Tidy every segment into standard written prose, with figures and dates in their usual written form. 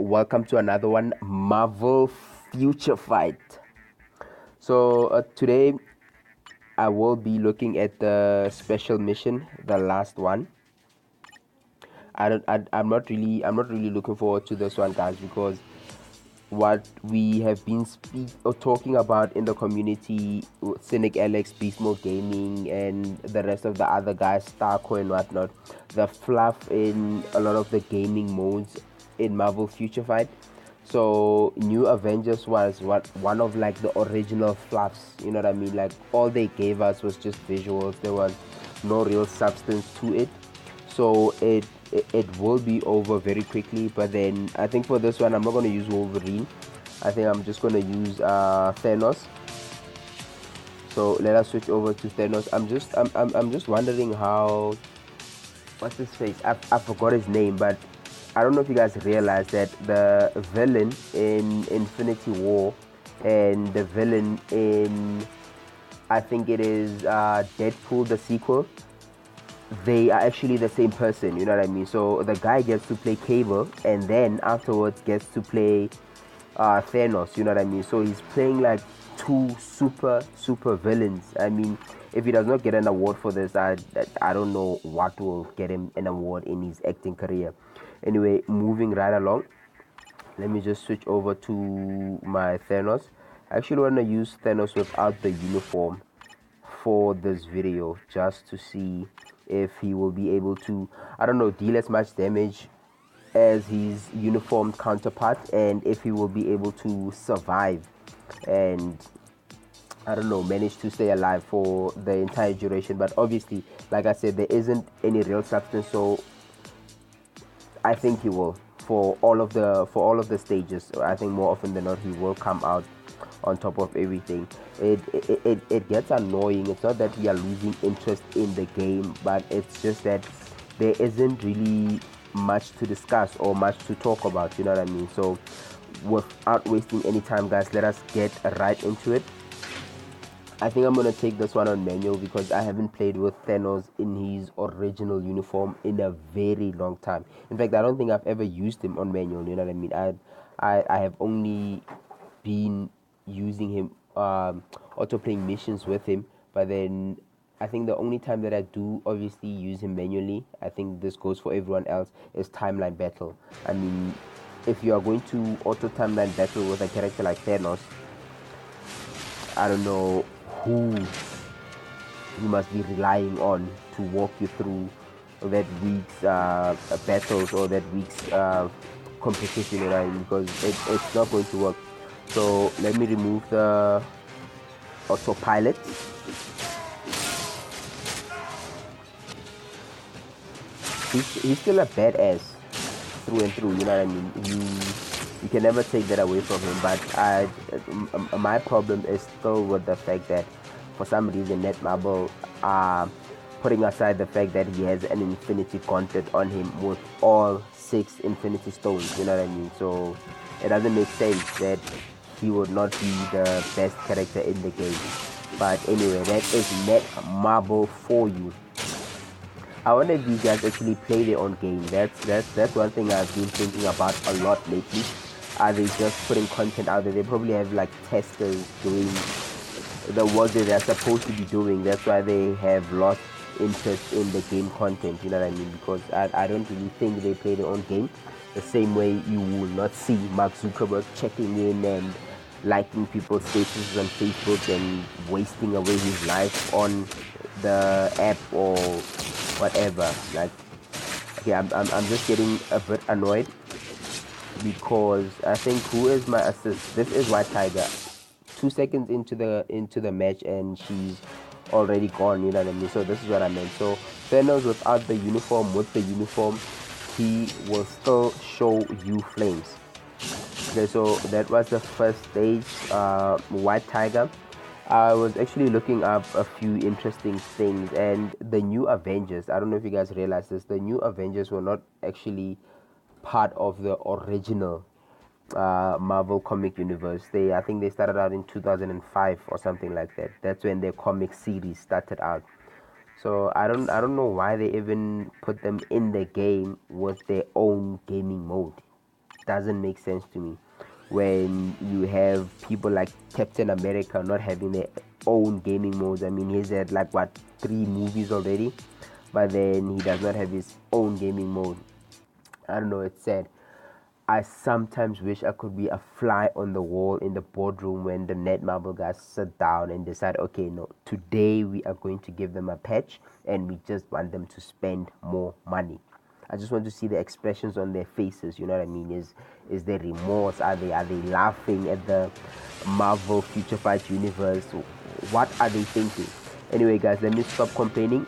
welcome to another one, Marvel Future Fight. So today I will be looking at the special mission, the last one. I'm not really looking forward to this one, guys, because what we have been talking about in the community, Cynic Alex, Beast Mode Gaming, and the rest of the other guys, Starco and whatnot, the fluff in a lot of the gaming modes in Marvel Future Fight. So New Avengers was one of like the original fluffs, you know what I mean? Like all they gave us was just visuals. There was no real substance to it. So it will be over very quickly. But then I think for this one I'm not going to use Wolverine. I think I'm just going to use Thanos. So let us switch over to Thanos. I'm just wondering how, what's his face, I forgot his name, but I don't know if you guys realize that the villain in Infinity War and the villain in, I think it is Deadpool the sequel, they are actually the same person, you know what I mean? So the guy gets to play Cable and then afterwards gets to play Thanos, you know what I mean? So he's playing like two super villains. I mean, if he does not get an award for this, I don't know what will get him an award in his acting career. Anyway, moving right along, let me just switch over to my Thanos. I actually want to use Thanos without the uniform for this video, just to see if he will be able to, I don't know, deal as much damage as his uniformed counterpart, and if he will be able to survive and, I don't know, manage to stay alive for the entire duration. But obviously, like I said, there isn't any real substance, so I think he will for all of the stages. I think more often than not he will come out on top of everything. It gets annoying. It's not that we are losing interest in the game, but it's just that there isn't really much to discuss or much to talk about, you know what I mean? So without wasting any time, guys, let us get right into it. I think I'm gonna take this one on manual because I haven't played with Thanos in his original uniform in a very long time. In fact, I don't think I've ever used him on manual, you know what I mean? I have only been using him auto playing missions with him, but then I think the only time that I do obviously use him manually, I think this goes for everyone else, is timeline battle. I mean, if you are going to auto timeline battle with a character like Thanos, I don't know who you must be relying on to walk you through that week's battles or that week's competition, right? Because it's not going to work. So let me remove the autopilot. He's still a badass through and through, you know what I mean? You can never take that away from him, but my problem is still with the fact that for some reason Netmarble putting aside the fact that he has an infinity gauntlet on him with all 6 infinity stones, you know what I mean? So it doesn't make sense that he would not be the best character in the game. But anyway, that is Netmarble for you. I wonder if these guys actually play their own game. That's one thing I've been thinking about a lot lately. Are they just putting content out there? They probably have like testers doing the work that they're supposed to be doing. That's why they have lost interest in the game content, you know what I mean? Because I don't really think they play their own game the same way you will not see Mark Zuckerberg checking in and liking people's statuses on Facebook and wasting away his life on the app or whatever. Like, okay, I'm just getting a bit annoyed because I think, who is my assist? This is White Tiger. 2 seconds into the match and she's already gone, you know what I mean? So this is what I meant. So Thanos without the uniform, with the uniform, he will still show you flames. Okay, so that was the first stage, White Tiger. I was actually looking up a few interesting things, and the New Avengers, I don't know if you guys realize this, the New Avengers were not actually part of the original Marvel comic universe. I think they started out in 2005 or something like that. That's when their comic series started out. So I don't know why they even put them in the game with their own gaming mode. doesn't make sense to me when you have people like Captain America not having their own gaming modes. I mean, he's had like what, 3 movies already, but then he does not have his own gaming mode. I don't know, it's sad. I sometimes wish I could be a fly on the wall in the boardroom when the Netmarble guys sit down and decide, okay, no, today we are going to give them a patch and we just want them to spend more money. I just want to see the expressions on their faces. You know what I mean? Is there remorse? Are they laughing at the Marvel Future Fight universe? What are they thinking? Anyway, guys, let me stop complaining.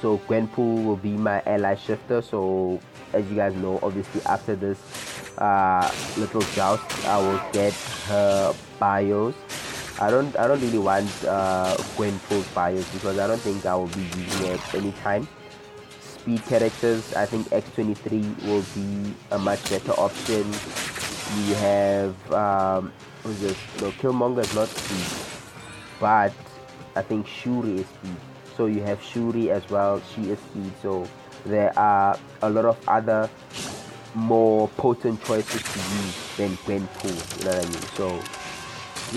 So Gwenpool will be my ally shifter. So as you guys know, obviously after this little joust, I will get her bios. I don't really want Gwenpool's bios because I don't think I will be using it any time. Speed characters, I think X23 will be a much better option. We have who's this? No, Killmonger is not speed, but I think Shuri is speed. So you have Shuri as well, she is speed. So there are a lot of other more potent choices to use than Gwenpool, you know what I mean? So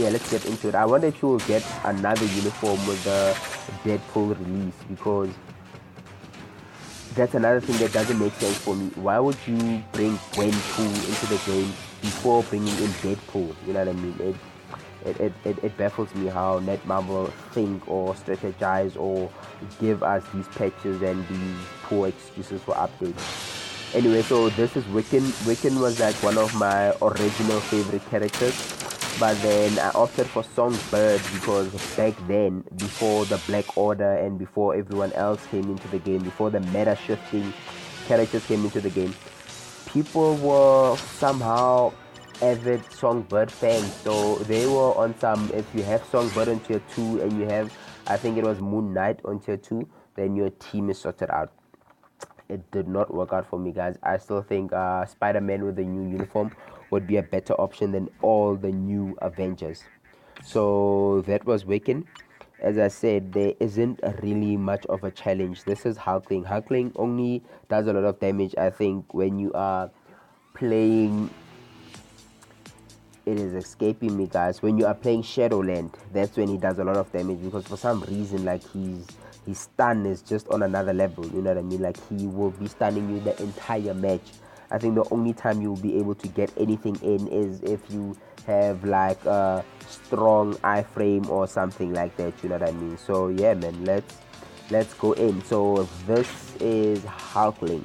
yeah, let's get into it. I wonder if you will get another uniform with the Deadpool release, because that's another thing that doesn't make sense for me. Why would you bring Gwenpool into the game before bringing in Deadpool? You know what I mean? It baffles me how Netmarble think or strategize or give us these patches and these poor excuses for updates. Anyway, so this is Wiccan. Wiccan was like one of my original favorite characters, but then I opted for Songbird because back then, before the Black Order and before everyone else came into the game, before the meta shifting characters came into the game, people were somehow avid Songbird fans. So they were on some, if you have Songbird on tier 2 and you have, I think it was Moon Knight on tier 2, then your team is sorted out. It did not work out for me, guys. I still think Spider-Man with a new uniform would be a better option than all the new Avengers. So that was Wiccan. As I said, there isn't really much of a challenge. This is Hulkling. Hulkling only does a lot of damage, I think, when you are playing. It is escaping me, guys. When you are playing Shadowland, that's when he does a lot of damage, because for some reason, like, his stun is just on another level. You know what I mean? Like, he will be stunning you the entire match. I think the only time you will be able to get anything in is if you have like a strong iframe or something like that. You know what I mean? So yeah, man, let's go in. So this is Hulkling.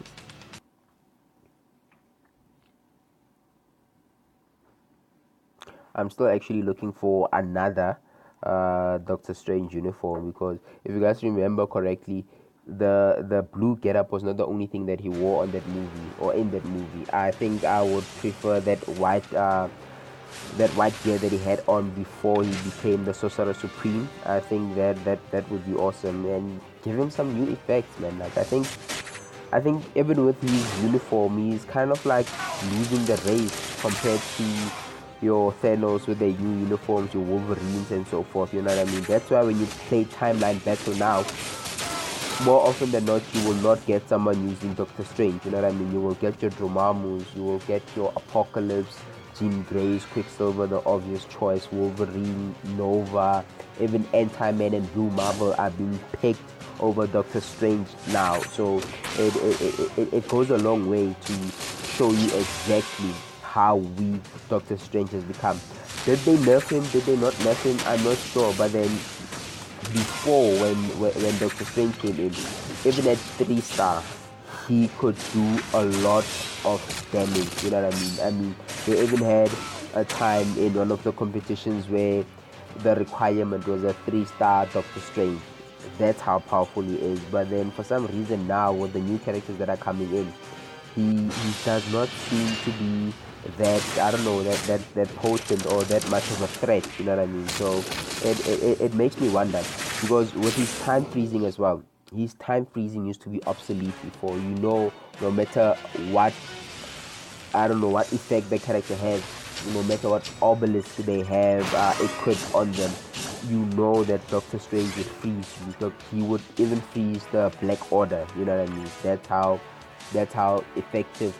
I'm still actually looking for another Doctor Strange uniform, because if you guys remember correctly, the blue getup was not the only thing that he wore on that movie or in that movie. I think I would prefer that white gear that he had on before he became the Sorcerer Supreme. I think that would be awesome, and give him some new effects, man. Like, I think even with his uniform, he's kind of like losing the race compared to your Thanos with their new uniforms, your Wolverines and so forth. You know what I mean? That's why when you play Timeline Battle now, more often than not, you will not get someone using Doctor Strange. You know what I mean? You will get your Dormammu's, you will get your Apocalypse, Jean Grey's, Quicksilver, the obvious choice, Wolverine, Nova, even Anti-Man and Blue Marvel are being picked over Doctor Strange now. So it goes a long way to show you exactly how weak Doctor Strange has become. Did they nerf him? Did they not nerf him? I'm not sure. But then before, when Doctor Strange came in, even at 3-star, he could do a lot of damage. You know what I mean? I mean, they even had a time in one of the competitions where the requirement was a 3-star Doctor Strange. That's how powerful he is. But then for some reason now, with the new characters that are coming in, he does not seem to be that, I don't know, that potent or that much of a threat. You know what I mean? So it makes me wonder, because with his time freezing as well, his time freezing used to be obsolete before. You know, no matter what, I don't know what effect the character has, no matter what obelisk they have equipped on them, you know that Doctor Strange would freeze you. He would even freeze the Black Order. You know what I mean? That's how effective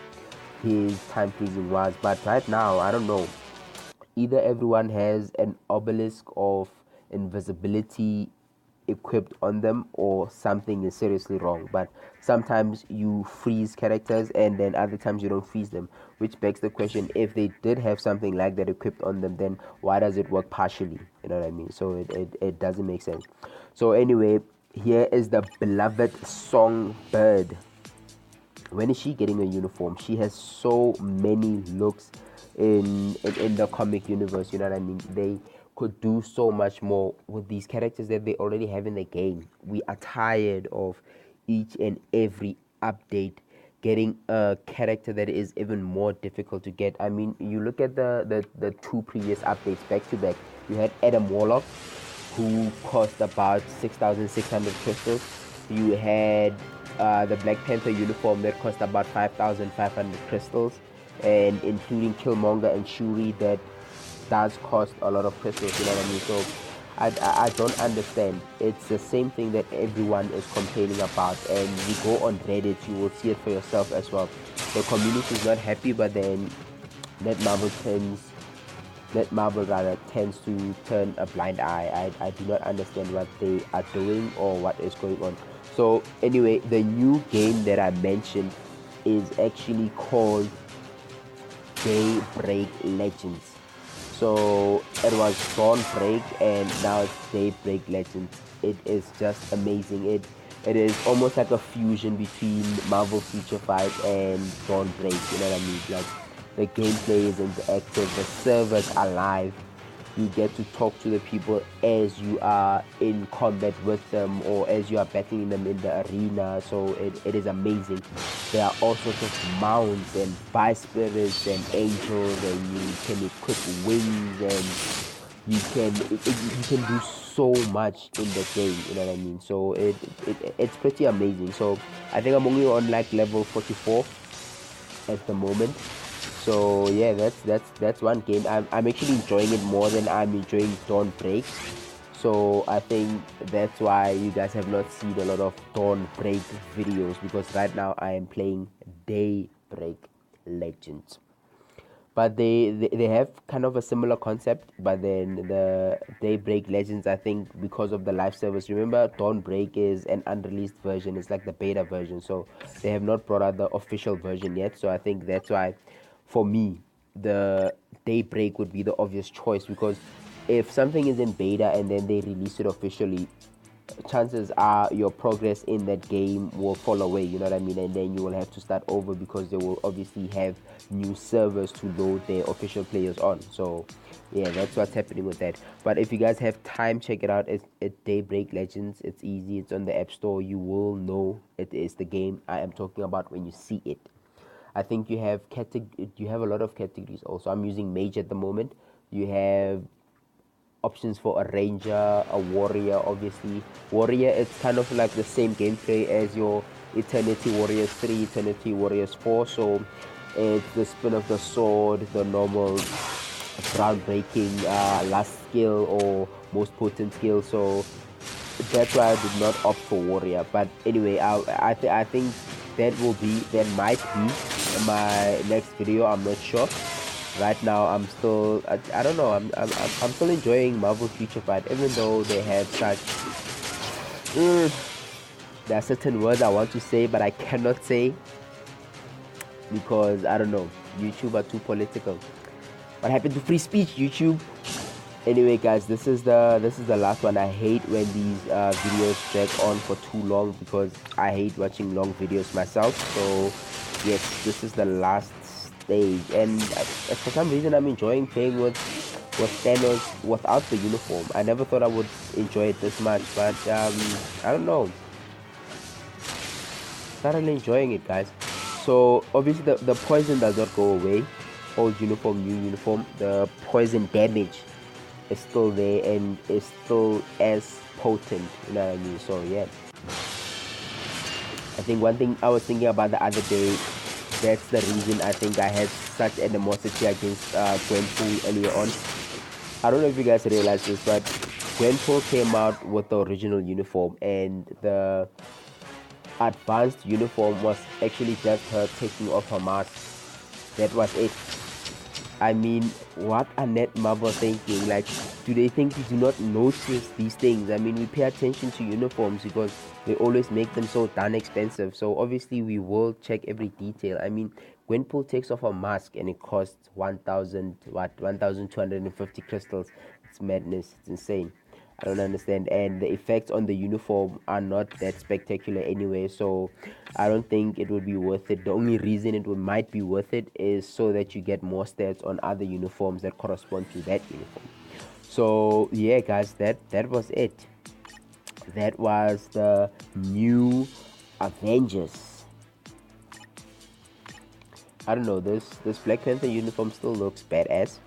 his time freezing was. But right now, I don't know. Either everyone has an obelisk of invisibility equipped on them, or something is seriously wrong. But sometimes you freeze characters and then other times you don't freeze them, which begs the question, if they did have something like that equipped on them, then why does it work partially? You know what I mean? So it doesn't make sense. So anyway, here is the beloved Songbird. When is she getting a uniform? She has so many looks in the comic universe. You know what I mean? They could do so much more with these characters that they already have in the game. We are tired of each and every update getting a character that is even more difficult to get. I mean, you look at the two previous updates back to back. You had Adam Warlock, who cost about 6,600 crystals. You had the Black Panther uniform that cost about 5,500 crystals, and including Killmonger and Shuri, that does cost a lot of crystals. You know what I mean? So I don't understand. It's the same thing that everyone is complaining about, and you go on Reddit, you will see it for yourself as well. The community is not happy, but then let Marvel tends that Marvel rather tends to turn a blind eye. I do not understand what they are doing or what is going on. So anyway, the new game that I mentioned is actually called Daybreak Legends. So it was Dawnbreak and now it's Daybreak Legends. It is just amazing. It is almost like a fusion between Marvel Future Fight and Dawnbreak. You know what I mean? Like, the gameplay is interactive, the servers are live. You get to talk to the people as you are in combat with them, or as you are battling them in the arena. So it is amazing. There are all sorts of mounts and by spirits and angels, and you can equip wings, and you can do so much in the game. You know what I mean? So it's pretty amazing. So I think I'm only on like level 44 at the moment. So yeah, that's one game. I'm actually enjoying it more than I'm enjoying Dawnbreak. So I think that's why you guys have not seen a lot of Dawnbreak videos, because right now I am playing Daybreak Legends. But they have kind of a similar concept, but then the Daybreak Legends, I think because of the live service, remember Dawnbreak is an unreleased version, it's like the beta version, so they have not brought out the official version yet. So I think that's why, for me, the Daybreak would be the obvious choice, because if something is in beta and then they release it officially, chances are your progress in that game will fall away. You know what I mean? And then you will have to start over, because they will obviously have new servers to load their official players on. So yeah, that's what's happening with that. But if you guys have time, check it out. It's Daybreak Legends. It's easy. It's on the App Store. You will know it is the game I am talking about when you see it. I think you have a lot of categories also. I'm using mage at the moment. You have options for a ranger, a warrior. Obviously, warrior, it's kind of like the same gameplay as your Eternity Warriors 3, Eternity Warriors 4. So it's the spin of the sword, the normal groundbreaking last skill or most potent skill. So that's why I did not opt for warrior. But anyway, I think that might be my next video. I'm not sure. Right now I'm still I don't know, I'm still enjoying Marvel Future Fight, even though they have such there are certain words I want to say but I cannot say, because I don't know, YouTube are too political. What happened to free speech, YouTube? Anyway guys, this is the last one. I hate when these videos drag on for too long, because I hate watching long videos myself. So yes, this is the last stage, and for some reason I'm enjoying playing with Thanos without the uniform. I never thought I would enjoy it this much, but I don't know, thoroughly enjoying it, guys. So obviously the poison does not go away. Old uniform, new uniform, the poison damage is still there and is still as potent, you know what I mean? So yeah, I think one thing I was thinking about the other day, that's the reason I think I had such animosity against Gwenpool earlier on. I don't know if you guys realize this, but Gwenpool came out with the original uniform, and the advanced uniform was actually just her taking off her mask. that was it. I mean, what are Net Marvel thinking? Like, do they think we do not notice these things? I mean, we pay attention to uniforms because they always make them so darn expensive. So obviously, we will check every detail. I mean, Gwenpool takes off a mask and it costs 1,250 crystals. It's madness. It's insane. I don't understand. And the effects on the uniform are not that spectacular anyway, so I don't think it would be worth it. The only reason might be worth it is so that you get more stats on other uniforms that correspond to that uniform. So yeah, guys, that was it. That was the new Avengers. I don't know, this Black Panther uniform still looks badass.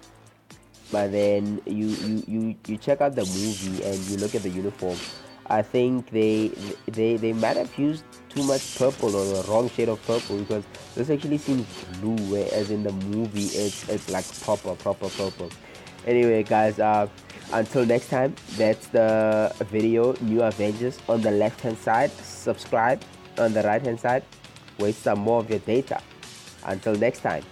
But then you check out the movie and you look at the uniform. I think they might have used too much purple or the wrong shade of purple, because this actually seems blue, whereas in the movie it's like proper purple. Anyway, guys, until next time, that's the video. New Avengers on the left hand side. Subscribe on the right hand side. Waste some more of your data. Until next time.